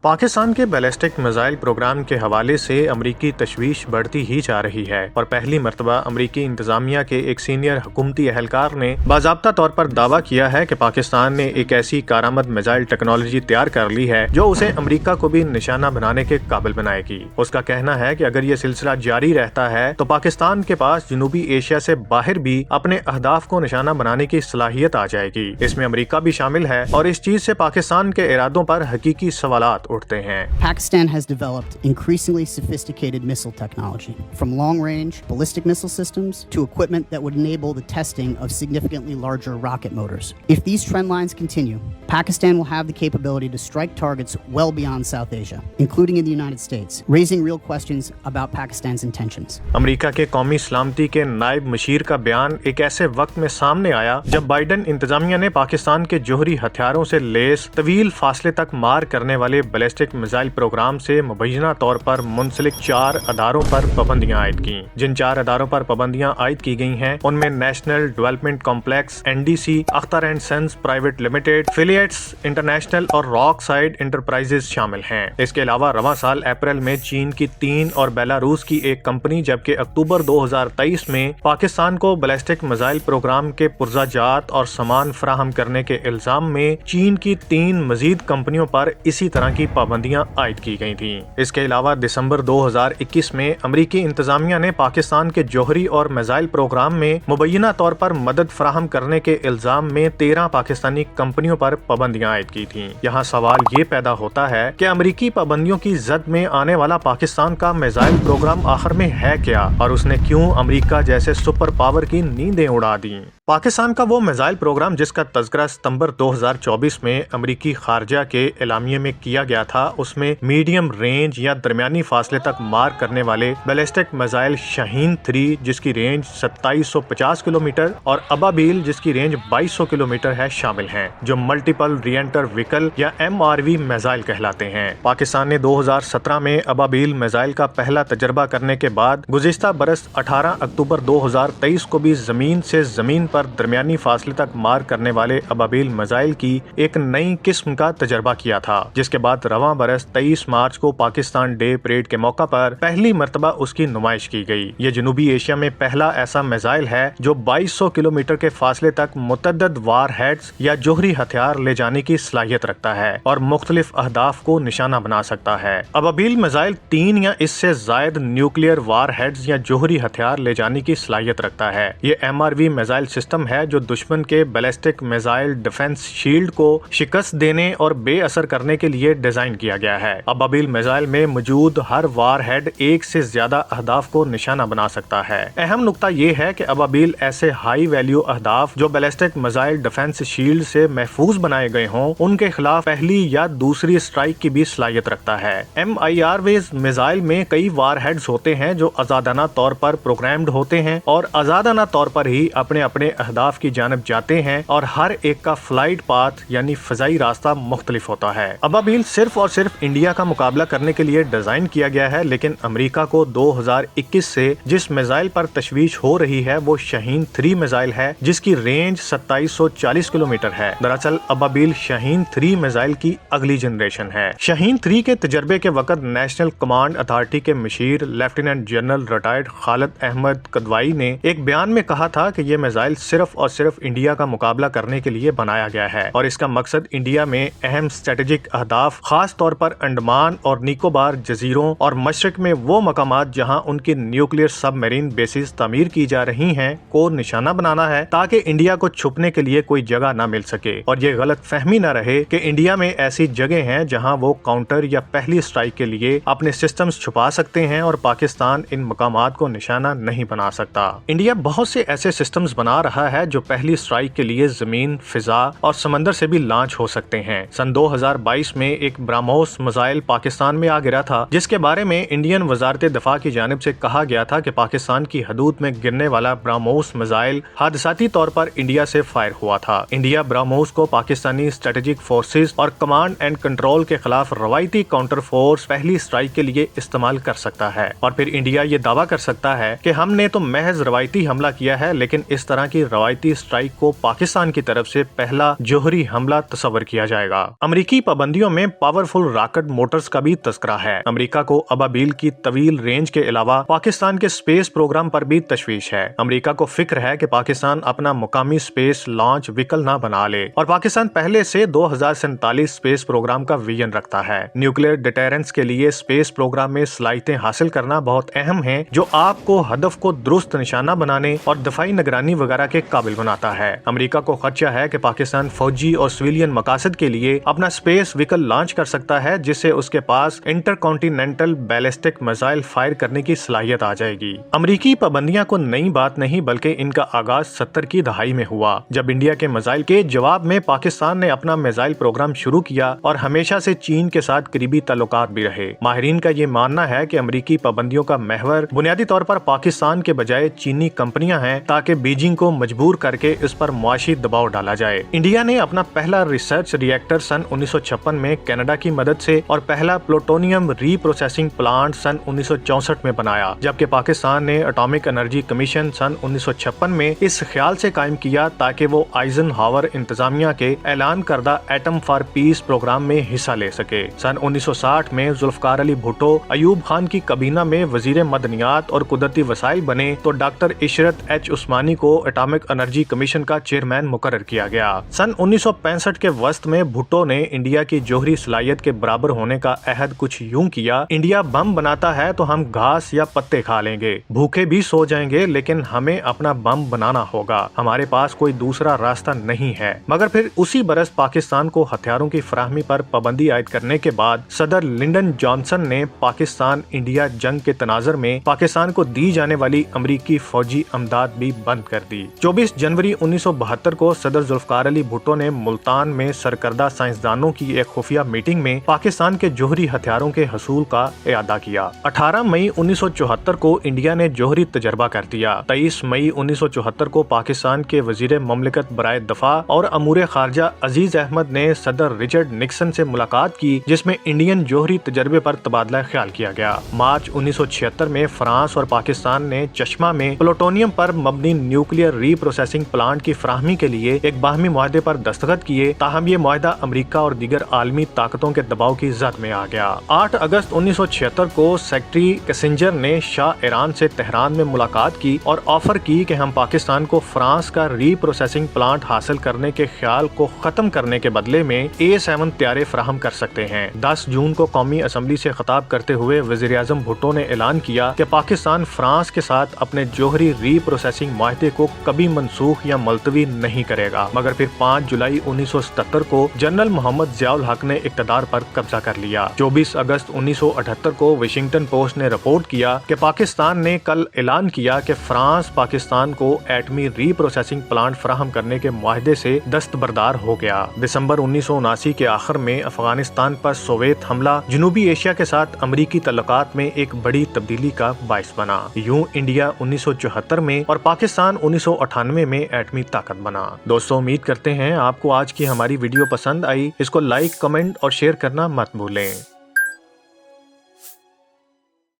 पाकिस्तान के ballistic missile programme के हवाले से अमरीकी तशवीश बढ़ती ही जा रही है और पहली मर्तबा अमरीकी इंतजामिया के एक सीनियर हुकूमती अहलकार ने बाज़ाब्ता तौर पर दावा किया है कि पाकिस्तान ने एक ऐसी कारआमद मिसाइल टेक्नोलॉजी तैयार कर ली है जो उसे अमरीका को भी निशाना बनाने के काबिल बनाएगी। उसका कहना है कि अगर ये सिलसिला जारी रहता है तो पाकिस्तान के पास जनूबी एशिया से बाहर भी अपने अहदाफ को निशाना बनाने की सलाहियत आ जाएगी। इसमें अमरीका भी शामिल है और इस चीज से पाकिस्तान के इरादों पर हकीकी सवालात उठते हैं। Pakistan has developed increasingly sophisticated missile technology, from long-range ballistic missile systems to equipment that would enable the testing of significantly larger rocket motors. If these trend lines continue, Pakistan will have the capability to strike targets well beyond South Asia, including in the United States, raising real questions about Pakistan's intentions. अमरीका के कौमी सलामती के नायब machine का बयान एक ऐसे वक्त में सामने आया जब बाइडन इंतजामिया ने पाकिस्तान के जोहरी हथियारों से लेस तवील फासले तक मार करने वाले बैलिस्टिक मिसाइल प्रोग्राम से मुबैना तौर पर मुंसलिक 4 अदारों पर पाबंदियां आयद की। जिन 4 अदारों पर पाबंदियां आयद की गई हैं उनमें national development complex NDC, Akhtar and sons private limited, affiliates international और रॉक साइड इंटरप्राइजेज शामिल हैं। इसके अलावा रवां साल अप्रैल में चीन की 3 और बेलारूस की एक कंपनी जबकि अक्टूबर 2023 में पाकिस्तान को बैलिस्टिक मिसाइल प्रोग्राम के पुर्जाजात और सामान फराहम करने के इल्जाम में चीन की 3 मजीद कंपनियों पर इसी तरह की पाबंदियां आयद की गई थीं। इसके अलावा दिसंबर 2021 में अमरीकी इंतजामिया ने पाकिस्तान के जोहरी और मिसाइल प्रोग्राम में मुबैना तौर पर मदद फराहम करने के इल्जाम में 13 पाकिस्तानी कंपनियों पर पाबंदियां आयद की थीं। यहाँ सवाल ये पैदा होता है कि अमरीकी पाबंदियों की जद में आने वाला पाकिस्तान का मिसाइल प्रोग्राम आखिर में है क्या और उसने क्यों अमरीका जैसे सुपर पावर की नींदें उड़ा दी। पाकिस्तान का वो मिसाइल प्रोग्राम जिसका तज़किरा सितंबर 2024 में अमरीकी खारजा के एलामिये में किया गया था, उसमें मीडियम रेंज या दरमियानी फासले तक मार करने वाले बैलिस्टिक मिसाइल शाहीन 3 जिसकी रेंज 2750 किलोमीटर और अबाबील जिसकी रेंज 2200 किलोमीटर है शामिल हैं, जो मल्टीपल रिएंटर व्हीकल या MRV मिसाइल कहलाते हैं। पाकिस्तान ने 2017 में अबाबील मिसाइल का पहला तजर्बा करने के बाद गुज़िश्ता बरस 18 अक्टूबर 2023 को भी जमीन से जमीन पर दरमियानी फासले तक मार करने वाले अबाबील मिसाइल की एक नई किस्म का तजर्बा किया था, जिसके बाद रवां बरस 23 मार्च को पाकिस्तान डे परेड के मौका पर पहली मर्तबा उसकी नुमाइश की गई। ये जनूबी एशिया में पहला ऐसा मिसाइल है जो 2200 किलोमीटर के फासले तक मुतअद्दिद वार हेड्स या जोहरी हथियार ले जाने की सलाहियत रखता है और मुख्तलिफ अहदाफ को निशाना बना सकता है। अबाबील मिसाइल 3 या इससे जायद न्यूक्लियर वार हेड्स या जोहरी हथियार ले जाने की सलाहियत रखता है। ये MRV मिसाइल सिस्टम है जो दुश्मन के बैलिस्टिक मिसाइल डिफेंस शील्ड को शिकस्त देने और बेअसर करने के लिए डिजाइन किया गया है। अबाबील मिसाइल में मौजूद हर वार हेड एक से ज्यादा अहदाफ को निशाना बना सकता है। अहम नुक्ता ये है कि अबाबील ऐसे हाई वैल्यू अहदाफ जो बैलिस्टिक मिसाइल डिफेंस शील्ड से महफूज बनाए गए हों उनके खिलाफ पहली या दूसरी स्ट्राइक की भी सलाहियत रखता है। MIRV मिसाइल में कई वार हेड्स होते हैं जो आजादाना तौर पर प्रोग्राम्ड होते हैं और आजादाना तौर पर ही अपने अपने अहदाफ की जानब जाते हैं और हर एक का फ्लाइट पाथ यानी फजाई रास्ता मुख्तलिफ होता है। अबाबील सिर्फ और सिर्फ इंडिया का मुकाबला करने के लिए डिजाइन किया गया है, लेकिन अमेरिका को 2021 से जिस मिसाइल पर तशवीश हो रही है वो शाहीन 3 मिसाइल है जिसकी रेंज 2740 किलोमीटर है। दरअसल अबाबील शाहीन 3 मिसाइल की अगली जनरेशन है। शाहीन 3 के तजर्बे के वक्त नेशनल कमांड अथॉरिटी के मशीर lieutenant general retired Khalid Ahmed Kidwai ने एक बयान में कहा था कि ये मिसाइल सिर्फ और सिर्फ इंडिया का मुकाबला करने के लिए बनाया गया है और इसका मकसद इंडिया में अहम स्ट्रेटेजिक अहदाफ खास तौर पर अंडमान और निकोबार जजीरों और मशरक में वो मकामात जहां उनकी न्यूक्लियर सबमरीन बेसिस तामीर की जा रही हैं को निशाना बनाना है ताकि इंडिया को छुपने के लिए कोई जगह न मिल सके और ये गलत फहमी न रहे कि इंडिया में ऐसी जगह हैं जहां वो काउंटर या पहली स्ट्राइक के लिए अपने सिस्टम्स छुपा सकते हैं और पाकिस्तान इन मकामात को निशाना नहीं बना सकता। इंडिया बहुत से ऐसे सिस्टम्स बना रहा है जो पहली स्ट्राइक के लिए जमीन, फिजा और समंदर से भी लॉन्च हो सकते हैं। सन 2022 में एक ब्राह्मोस मिसाइल पाकिस्तान में आ गिरा था जिसके बारे में इंडियन वजारत दिफा की जानिब से कहा गया था कि पाकिस्तान की हदूद में गिरने वाला ब्राह्मोस मिसाइल हादसाती तौर पर इंडिया से फायर हुआ था। इंडिया ब्राह्मोस को पाकिस्तानी स्ट्रेटेजिक फोर्सेज और कमांड एंड कंट्रोल के खिलाफ रवायती काउंटर फोर्स पहली स्ट्राइक के लिए इस्तेमाल कर सकता है और फिर इंडिया ये दावा कर सकता है कि हमने तो महज रवायती हमला किया है, लेकिन इस तरह की की रवायती स्ट्राइक को पाकिस्तान की तरफ से पहला जोहरी हमला तस्वर किया जाएगा। अमेरिकी पाबंदियों में पावरफुल रॉकेट मोटर्स का भी तस्करा है। अमेरिका को अबाबील की तवील रेंज के अलावा पाकिस्तान के स्पेस प्रोग्राम पर भी तशवीश है। अमेरिका को फिक्र है कि पाकिस्तान अपना मुकामी स्पेस लॉन्च व्हीकल न बना ले और पाकिस्तान पहले से 2047 स्पेस प्रोग्राम का विजन रखता है। न्यूक्लियर डिटेरेंस के लिए स्पेस प्रोग्राम में सलाहियतें हासिल करना बहुत अहम है, जो आपको हदफ को दुरुस्त निशाना बनाने और दफाई निगरानी वगैरह के काबिल बनाता है। अमेरिका को खदशा है कि पाकिस्तान फौजी और सिविलियन मकासद के लिए अपना स्पेस व्हीकल लॉन्च कर सकता है, जिससे उसके पास इंटरकॉन्टिनेंटल बैलिस्टिक मिसाइल फायर करने की सलाहियत आ जाएगी। अमेरिकी पाबंदियां को नई बात नहीं, बल्कि इनका आगाज 70 की दहाई में हुआ, जब इंडिया के मिसाइल के जवाब में पाकिस्तान ने अपना मिसाइल प्रोग्राम शुरू किया और हमेशा से चीन के साथ करीबी ताल्लुकात भी रहे। माहिरीन का ये मानना है कि अमेरिकी पाबंदियों का महवर बुनियादी तौर पर पाकिस्तान के बजाय चीनी कंपनियां हैं, ताकि बीजिंग को मजबूर करके इस पर मुआशी दबाव डाला जाए। इंडिया ने अपना पहला रिसर्च रिएक्टर सन 1956 में कनाडा की मदद से और पहला प्लूटोनियम रीप्रोसेसिंग प्लांट सन 1964 में बनाया, जबकि पाकिस्तान ने एटॉमिक एनर्जी कमीशन सन 1956 में इस ख्याल से कायम किया ताकि वो आइजनहावर इंतजामिया के ऐलान करदा एटम फॉर पीस प्रोग्राम में हिस्सा ले सके। सन 1960 में जुल्फकार अली भुट्टो अयूब खान की कबीना में वजीर मदनियात और कुदरती वसाइल बने तो डॉक्टर इशरत एच उस्मानी को एटॉमिक एनर्जी कमीशन का चेयरमैन मुकर्रर किया गया। सन 1965 के वस्त में भुट्टो ने इंडिया की जोहरी सलाहियत के बराबर होने का अहद कुछ यूं किया: इंडिया बम बनाता है तो हम घास या पत्ते खा लेंगे, भूखे भी सो जाएंगे, लेकिन हमें अपना बम बनाना होगा, हमारे पास कोई दूसरा रास्ता नहीं है। मगर फिर उसी बरस पाकिस्तान को हथियारों की फराहमी पर पाबंदी आयद करने के बाद सदर लिंडन जॉनसन ने पाकिस्तान इंडिया जंग के तनाजर में पाकिस्तान को दी जाने वाली अमरीकी फौजी अमदाद भी बंद कर दी। 24 जनवरी 1972 को सदर जुल्फकार अली भुट्टो ने मुल्तान में सरकर्दा साइंसदानों की एक खुफिया मीटिंग में पाकिस्तान के जोहरी हथियारों के हसूल का इयादा किया। 18 मई 1974 को इंडिया ने जोहरी तजर्बा कर दिया। 23 मई 1974 को पाकिस्तान के वजीर ममलिकत बराए दफा और अमूर खारजा अजीज अहमद ने सदर रिचर्ड निक्सन से मुलाकात की, जिसमें इंडियन जोहरी तजर्बे पर तबादला ख्याल किया गया। मार्च 1976 में फ्रांस और पाकिस्तान ने चश्मा में प्लूटोनियम पर मबनी न्यूक्लियर रीप्रोसेसिंग प्लांट की फराहमी के लिए एक बाहमी मुआहदे पर दस्तखत किए, ताहम ये मुआहदा अमेरिका और दीगर आलमी ताकतों के दबाव की जद में आ गया। 8 अगस्त 1976 को सेक्रेटरी किसिंजर ने शाह ईरान से तेहरान में मुलाकात की और ऑफर की कि हम पाकिस्तान को फ्रांस का रीप्रोसेसिंग प्लांट हासिल करने के ख्याल को खत्म करने के बदले में A7 तैयारे फराहम कर सकते हैं। 10 जून को कौमी असम्बली से खिताब करते हुए वज़ीर आज़म भुट्टो ने ऐलान किया कि पाकिस्तान फ्रांस के साथ अपने जोहरी रीप्रोसेसिंग मुआहदे को कभी मनसूख या मुलतवी नहीं करेगा। मगर फिर 5 जुलाई 1977 को जनरल मोहम्मद ज़ियाउल हक ने इक़्तिदार पर कब्जा कर लिया। 24 अगस्त 1978 को वाशिंगटन पोस्ट ने रिपोर्ट किया कि पाकिस्तान ने कल ऐलान किया कि फ्रांस पाकिस्तान को एटमी रीप्रोसेसिंग प्लांट फराहम करने के मुआहदे से दस्तबरदार हो गया। दिसंबर 1979 के आखिर में अफगानिस्तान पर सोवियत हमला जनूबी एशिया के साथ अमरीकी तल्लुकात में एक बड़ी तब्दीली का बाइस बना। यूं इंडिया 1974 में और पाकिस्तान 1998 में एटमी ताकत बना। दोस्तों, उम्मीद करते हैं आपको आज की हमारी वीडियो पसंद आई। इसको लाइक, कमेंट और शेयर करना मत भूलें।